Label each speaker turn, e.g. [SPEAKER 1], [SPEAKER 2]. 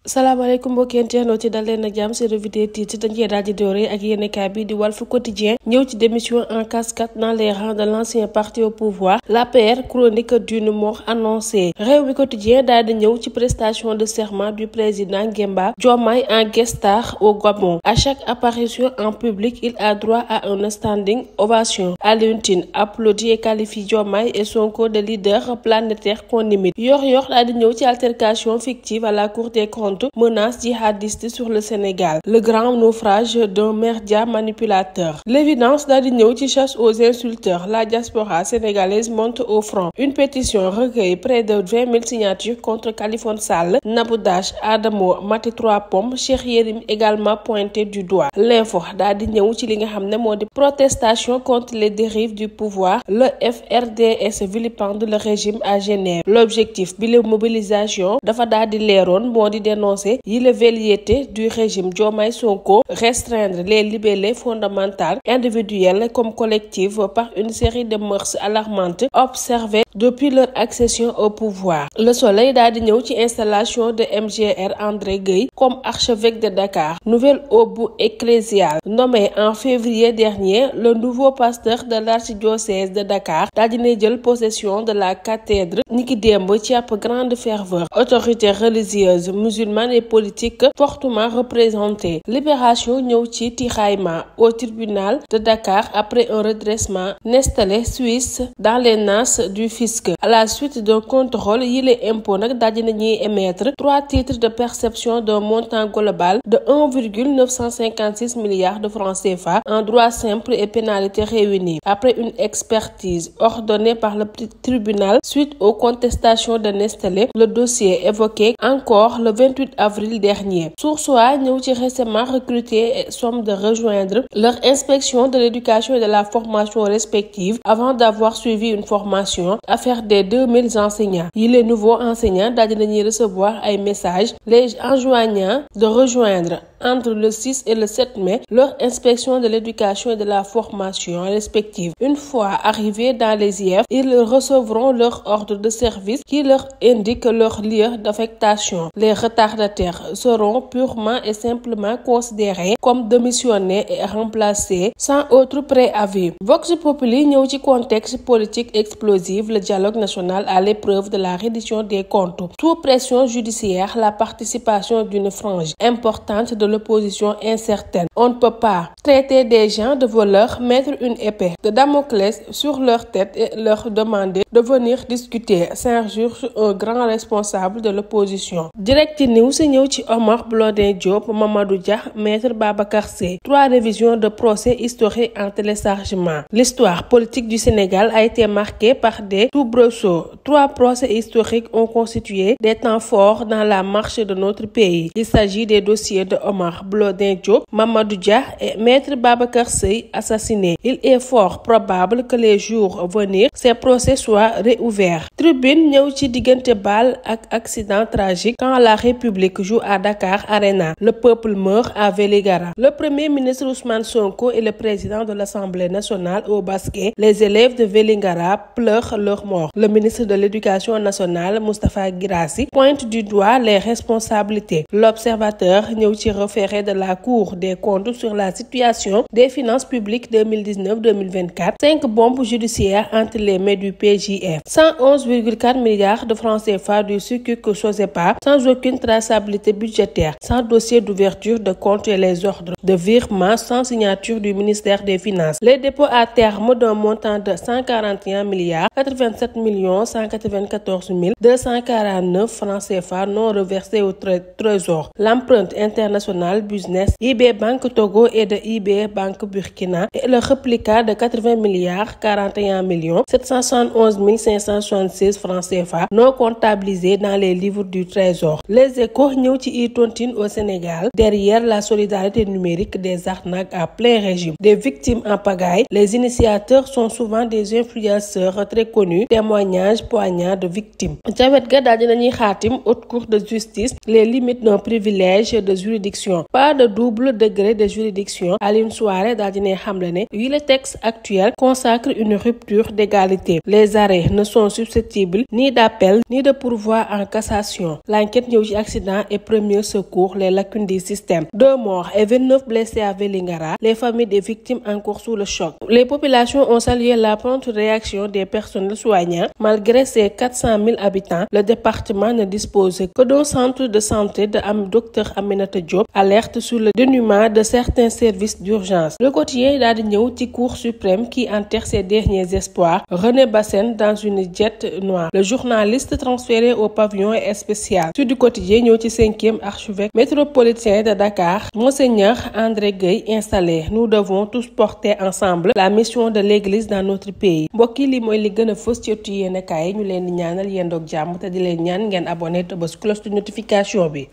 [SPEAKER 1] salaamaaleykum mbokki internautes yi dal leen ak jàmm ci revue des titres dañ koy daal di doore ak yéenekaay bi di Walf Quotidien ñëw ci démission en cascade dans les rangs de l'ancien parti au pouvoir l'APR chronique d'une mort annoncée Rewmi Quotidien daal di ñëw ci prestation de serment du président Nguemba Diomaye en guest star au Gabon. À chaque apparition en public il a droit à un standing ovation. Alioune Tine applaudit et qualifie Diomaye et Sonko de leader planétaire qu'on imite. Yor daal di ñëw ci altercation fictive à la Cour des comptes menace djihadiste sur le Sénégal. Le grand naufrage d'un média manipulateur. L'évidence daal di ñëw ci chasse aux insulteurs. La diaspora sénégalaise monte au front. Une pétition recueille près de 20 000 signatures contre Khalifa Sall, Nabou Dash, Adamo, Mati Trois Pommes, Cheikh Yérim également pointé du doigt. L'info daal di ñëw ci li nga xam ne moo di protestation contre les dérives du pouvoir. Le FRDS vilipende le régime à Genève. L'objectif bi la mobilisation dafa daal di leeroon moo di dénoncer la velléité du régime Diomaye Sonko restreindre les libertés fondamentales individuelles comme collectives par une série de mœurs alarmantes observées depuis leur accession au pouvoir. Le Soleil daal di ñëw ci installation de MGR André Gueye comme archevêque de Dakar. Nouvelle aube ecclésiale. Nommé en février dernier, le nouveau pasteur de l'archidiocèse de Dakar daal dina jël possession de la cathédrale niki démb ci ab grande ferveur. Autorités religieuses musulmanes et politiques fortement représentées. Libération ñëw ci tiraillement au tribunal de Dakar après un redressement Nestlé Suisse dans les nas du fisc. À la suite d'un contrôle yile impôt nag daal di nañuy émettre 3 titres de perception d'un montant global de 1,956 milliards de francs CFA en droits simples et pénalités réunies. Après une expertise ordonnée par le tribunal suite aux contestations de Nestlé, le dossier évoqué encore le 28 avril dernier. Source A ñëw ci récemment recruté et somme de rejoindre leur inspection de l'éducation et de la formation respective avant d'avoir suivi une formation à faire des 2000 enseignants. yi les nouveaux enseignants daal di nañuy recevoir ay messages les enjoignant de rejoindre entre le 6 et le 7 mai leur inspection de l'éducation et de la formation respective. Une fois arrivés dans les IEF, ils recevront leur ordre de service qui leur indique leur lieu d'affectation. Les retardataires seront purement et simplement considérés comme démissionnés et remplacés sans autre préavis. Vox Populi ñëw ci contexte politique explosif, le dialogue national à l'épreuve de la reddition des comptes. Sous pression judiciaire, la participation d'une frange importante de l'opposition incertaine. On ne peut pas traiter des gens de voleurs, mettre une épée de Damoclès sur leur tête et leur demander de venir discuter, s'injure un grand responsable de l'opposition. Direct News ñëw ci Omar Blondin Diop, Mamadou Dia, Maître Babacar Seye. 3 révisions de procès historiques en téléchargement. L'histoire politique du Sénégal a été marquée par des soubresauts. 3 procès historiques ont constitué des temps forts dans la marche de notre pays. Il s'agit des dossiers de Omar Blondin Diop, Mamadou Dia et Maître Babacar Seye assassinés. Il est fort probable que les jours à venir, ces procès soient réouverts. Tribune ñëw ci diggante bal ak accident tragique quand la République joue à Dakar Arena. Le peuple meurt à Vélingara. Le premier ministre Ousmane Sonko et le président de l'Assemblée nationale au basket. Les élèves de Vélingara pleurent leur mort. Le ministre de l'Éducation nationale Moustapha Guirassy pointe du doigt les responsabilités. L'Observateur ñëw ci référé de la Cour des comptes sur la situation des finances publiques 2019-2024. 5 bombes judiciaires entre les mains du PJF. 111,4 milliards de francs CFA du Sukuk Sosepa sans aucune traçabilité budgétaire, sans dossier d'ouverture de compte et les ordres de virement sans signature du ministère des Finances. Les dépôts à terme d'un montant de 141 milliards 87 millions 194 249 francs CFA non reversés au trésor. L'empreinte internationale business IB Banque Togo et de IB Banque Burkina et le réplica de 80 milliards 41 millions 771 576 francs CFA non comptabilisés dans les livres du trésor. Les Échos ñëw ci tontine au Sénégal derrière la solidarité numérique des arnaques à plein régime. Des victimes en pagaille, les initiateurs sont souvent des influenceurs très connus. Témoignages poignants de victimes. Ca wet ga daal dinañuy xaatim haute cour de justice les limites d'un privilège de juridiction juridiction. Pas de double degré de juridiction. Alioune Souaré daal dina xamle ne wi le texte actuel consacre une rupture d'égalité. Les arrêts ne sont susceptibles ni d'appel ni de pourvoi en cassation. L'enquête ñëw ci accident et premier secours, les lacunes du système. 2 morts et 29 blessés à Vélingara. Les familles des victimes encore sous le choc. Les populations ont salué la prompte réaction des personnels soignants. Malgré ses 400 000 habitants, le département ne dispose que d'un centre de santé de Dr Aminata Diop. Alerte sur le dénuement de certains services d'urgence. Le quotidien daal di ñëw ci Cour suprême qui enterre ses derniers espoirs. René Bassène dans une jet noire. Le journaliste transféré au pavillon spécial. Sud du Quotidien ñëw ci 5e archevêque métropolitain de Dakar, Monseigneur André Gueye installé. Nous devons tous porter ensemble la mission de l'église dans notre pays. Mbokk yi li mooy li gën a fës ci yéenekaay yi ñu leen di ñaanal yendoog jàmm te di leen ñaan ngeen abonné te bës cloche de notification bi.